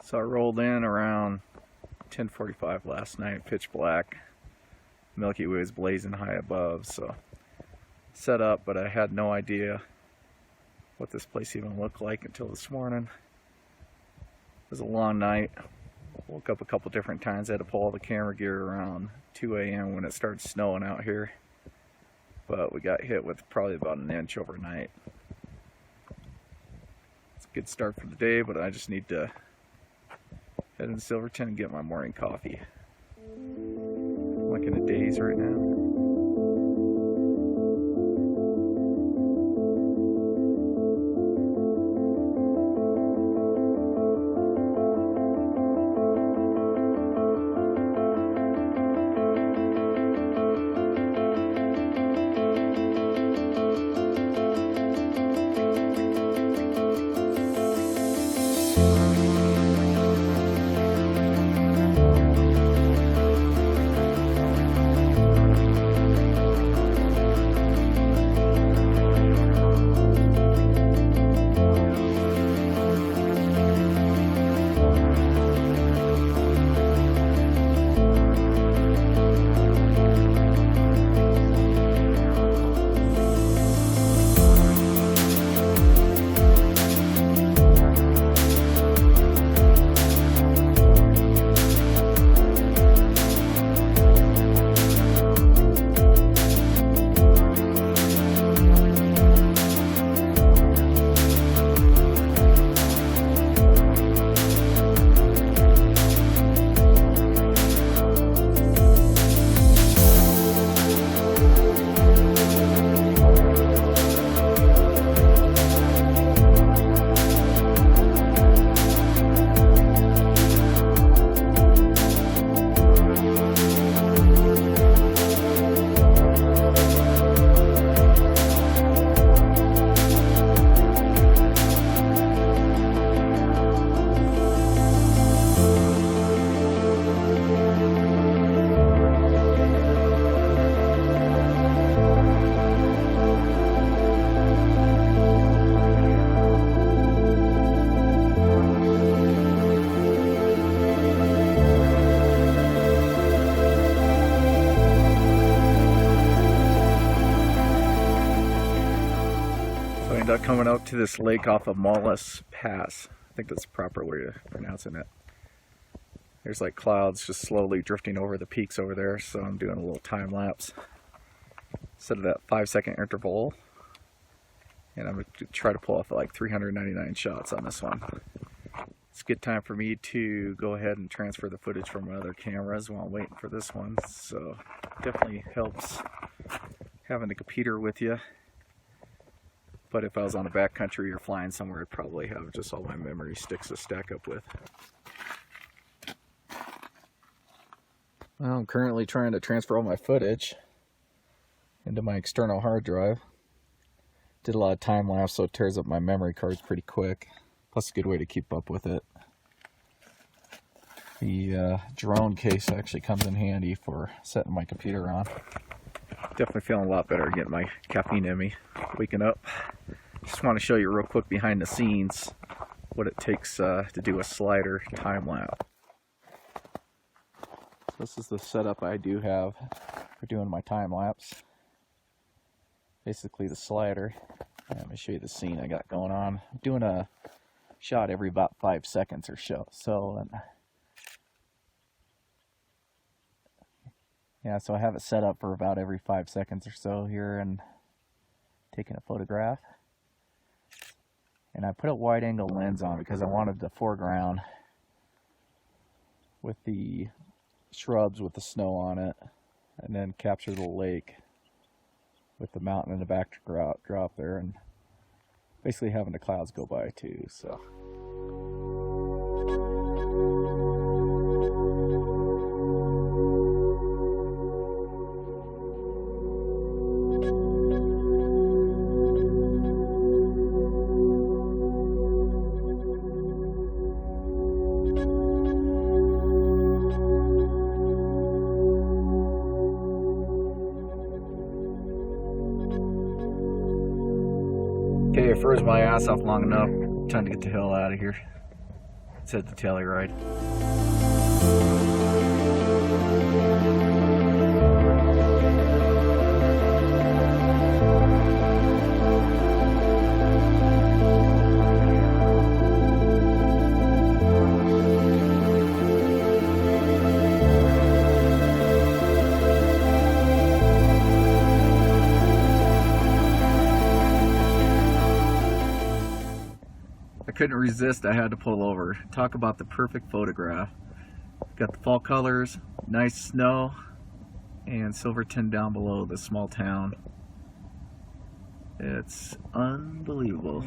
So I rolled in around 10:45 last night, pitch black. Milky Way was blazing high above, so set up, but I had no idea what this place even looked like until this morning. It was a long night. Woke up a couple different times. I had to pull all the camera gear around 2 a.m. when it started snowing out here. But we got hit with probably about an inch overnight. It's a good start for the day, but I just need to head into Silverton and get my morning coffee. I'm like in a daze right now. Coming out to this lake off of Mullis Pass. I think that's the proper way of pronouncing it. There's like clouds just slowly drifting over the peaks over there, so I'm doing a little time lapse. Set of that 5-second interval, and I'm going to try to pull off like 399 shots on this one. It's a good time for me to go ahead and transfer the footage from my other cameras while I'm waiting for this one, so definitely helps having the computer with you. But if I was on a backcountry or flying somewhere, I'd probably have just all my memory sticks to stack up with. Well, I'm currently trying to transfer all my footage into my external hard drive. Did a lot of time lapse, so it tears up my memory cards pretty quick. Plus a good way to keep up with it. The drone case actually comes in handy for setting my computer on. Definitely feeling a lot better getting my caffeine in me, waking up. Just want to show you real quick behind the scenes what it takes to do a slider time lapse. So this is the setup I do have for doing my time lapse. Basically the slider. Let me show you the scene I got going on. I'm doing a shot every about 5 seconds or so. And yeah, so I have it set up for about every 5 seconds or so here and taking a photograph. And I put a wide angle lens on because I wanted the foreground with the shrubs with the snow on it, and then capture the lake with the mountain in the backdrop there, and basically having the clouds go by too. So okay, I froze my ass off long enough. Time to get the hell out of here. Let's hit the Telluride. I couldn't resist, I had to pull over. Talk about the perfect photograph. Got the fall colors, nice snow, and Silverton down below, the small town. It's unbelievable.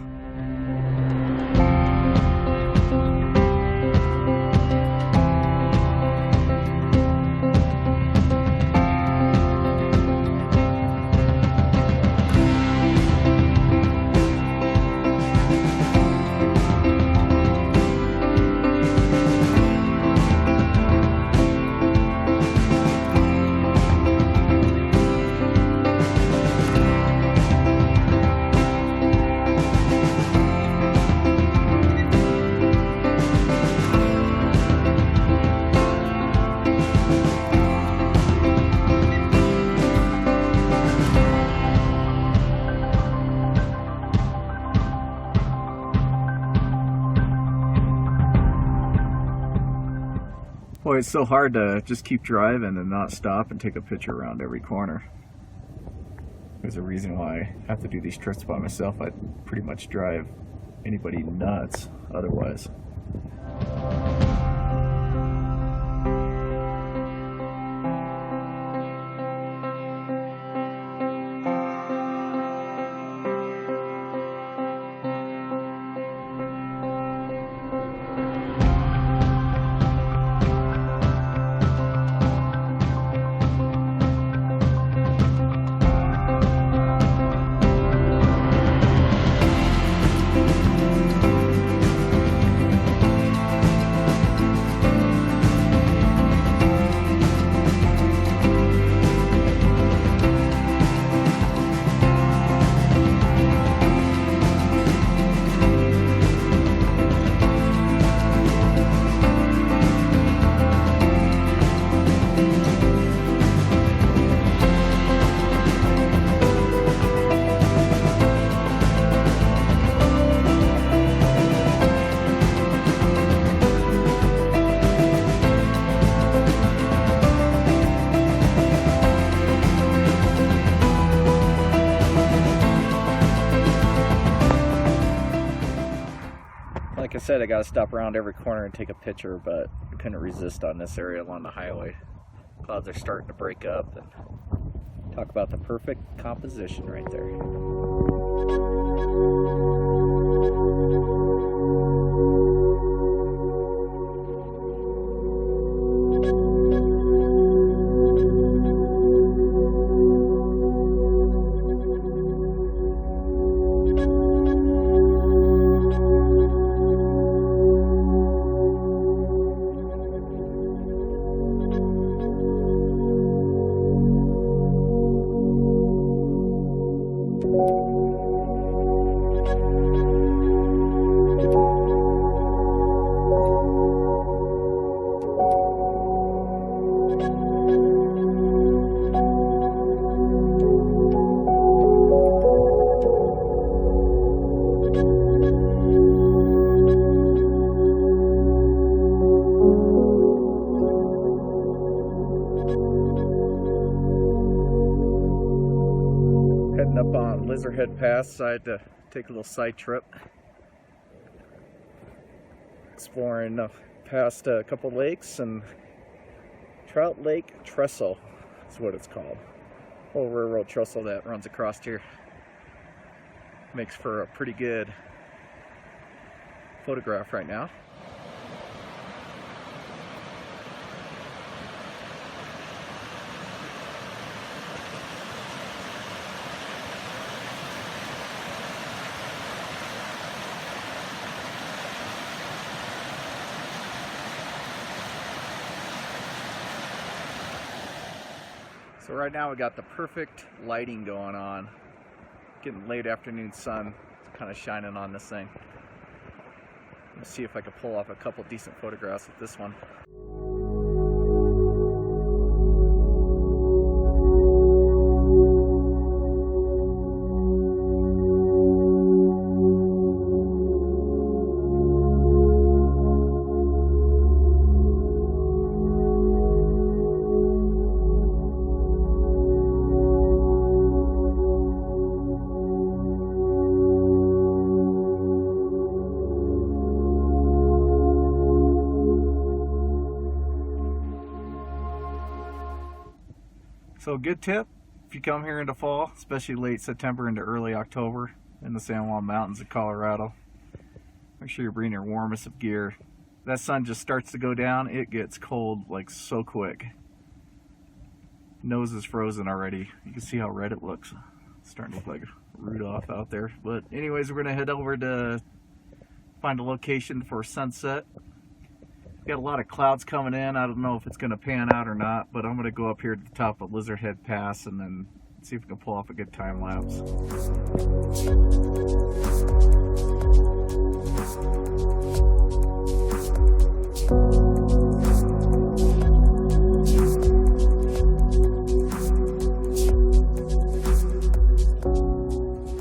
Boy, it's so hard to just keep driving and not stop and take a picture around every corner. There's a reason why I have to do these trips by myself. I'd pretty much drive anybody nuts otherwise. Like I said, I gotta stop around every corner and take a picture, but I couldn't resist on this area along the highway. Clouds are starting to break up, and talk about the perfect composition right there. Heading up on Lizardhead Pass, so I had to take a little side trip. Exploring past a couple lakes, and Trout Lake Trestle is what it's called. Old railroad trestle that runs across here. Makes for a pretty good photograph right now. So right now we got the perfect lighting going on. Getting late afternoon sun, it's kind of shining on this thing. Let's see if I can pull off a couple decent photographs with this one. So good tip, if you come here into fall, especially late September into early October in the San Juan Mountains of Colorado, make sure you bring your warmest of gear. That sun just starts to go down, it gets cold like so quick. Nose is frozen already. You can see how red it looks. It's starting to look like Rudolph out there. But anyways, we're gonna head over to find a location for sunset. Got a lot of clouds coming in. I don't know if it's going to pan out or not, but I'm going to go up here to the top of Lizard Head Pass and then see if we can pull off a good time lapse.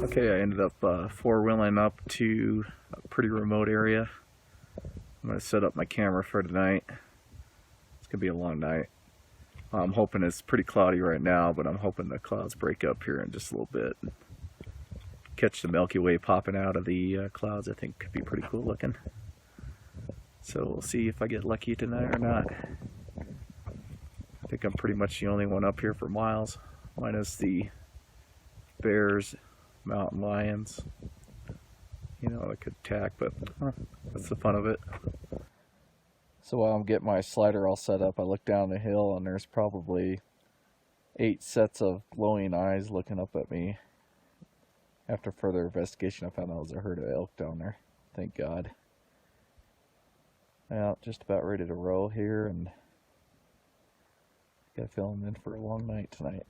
Okay, I ended up four-wheeling up to a pretty remote area. I'm going to set up my camera for tonight. It's going to be a long night. I'm hoping it's pretty cloudy right now, but I'm hoping the clouds break up here in just a little bit. Catch the Milky Way popping out of the clouds, I think could be pretty cool looking. So we'll see if I get lucky tonight or not. I think I'm pretty much the only one up here for miles, minus the bears, mountain lions. You know, I could attack, but that's the fun of it. So while I'm getting my slider all set up, I look down the hill and there's probably 8 sets of glowing eyes looking up at me. After further investigation, I found out it was a herd of elk down there. Thank God. Now, just about ready to roll here, and got a feeling I'm in for a long night tonight.